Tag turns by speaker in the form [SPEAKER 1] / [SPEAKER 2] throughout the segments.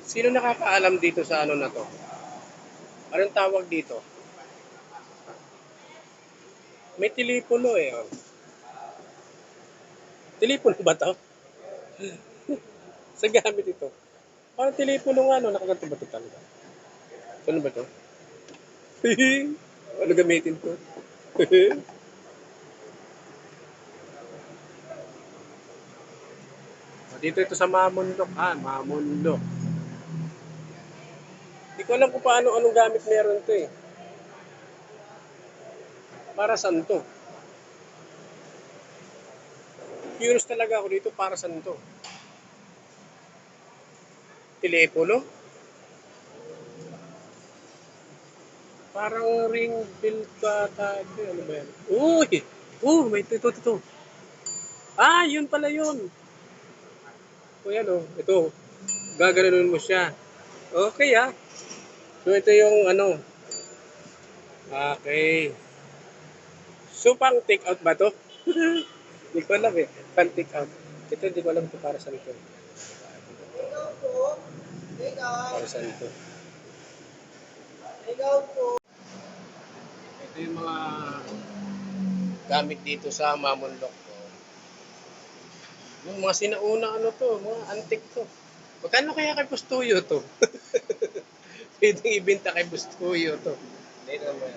[SPEAKER 1] Sino nakakaalam dito sa ano na to? Anong tawag dito? May telepono eh. Oh. Telepono ba to? Sa gamit ito. Parang telepono nga no, nakaganto ba ito talaga? Ano ba to? Ano gamitin ko? Dito ito sa Mamundok. Ah, Mamundok. Hindi ko alam kung paano anong gamit meron to eh. Para saan to? Curious talaga ako dito para saan to. Telepono? Parang ring bill ka tayo. Ano ba yan? Uy! May ito. Ah, yun pala yun. O yan o. Ito. Gaganunin mo siya. Okay ah. So ito yung ano. Okay. So pang take out ba to? Hindi ko alam eh. Pang take out. Ito hindi ko alam ito para saan ito. Para saan ito. Ito yung mga gamit dito sa Mamundok. Yung mga sinauna ano to, mga antique to. Magkano kaya kay Bustuyo to? Pwedeng ibenta kay Bustuyo to. Hindi naman.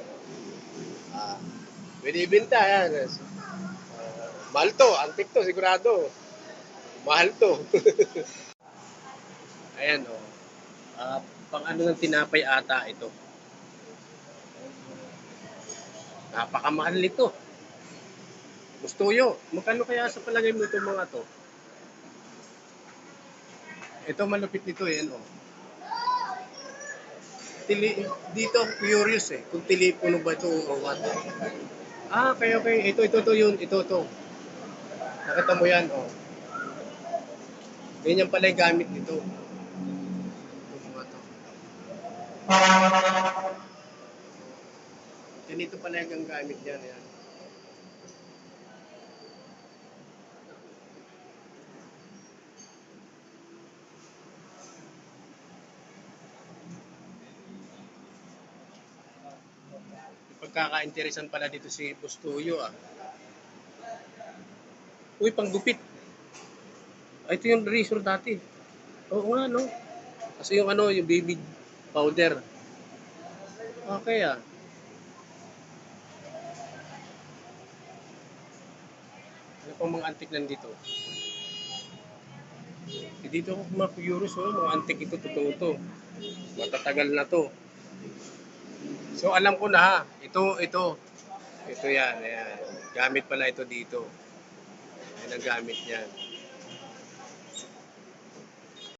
[SPEAKER 1] Pwede ibenta yan. Mahal to, antique to, sigurado. Mahal to. Ayan o. Pang ano ng tinapay ata ito. Napakamahal nito. Bustuyo. Magkano kaya sa palagay mo itong mga to? Ito malupit nito eh. Ano? Dito curious eh. Kung telepono ba ito o what. Ah, okay. Ito yun. Ito. Nakita mo yan, oh. Ganyan pala yung gamit nito. Ito mga to. Ganito pala yung gamit niyan. Yan. Pagkaka-interesan pala dito si Bustuyo ah. Uy, panggupit. Ah, ito yung razor dati. Oo nga, no? Kasi yung ano, yung baby powder. Okay ah. Ano pang mga antik nandito? Dito ako mga-curious, oh. Mga antik ito, totoo to. Matatagal na to. So alam ko na ha. Ito. Ito yan. Ayan. Gamit pala ito dito. Yan ang gamit niyan.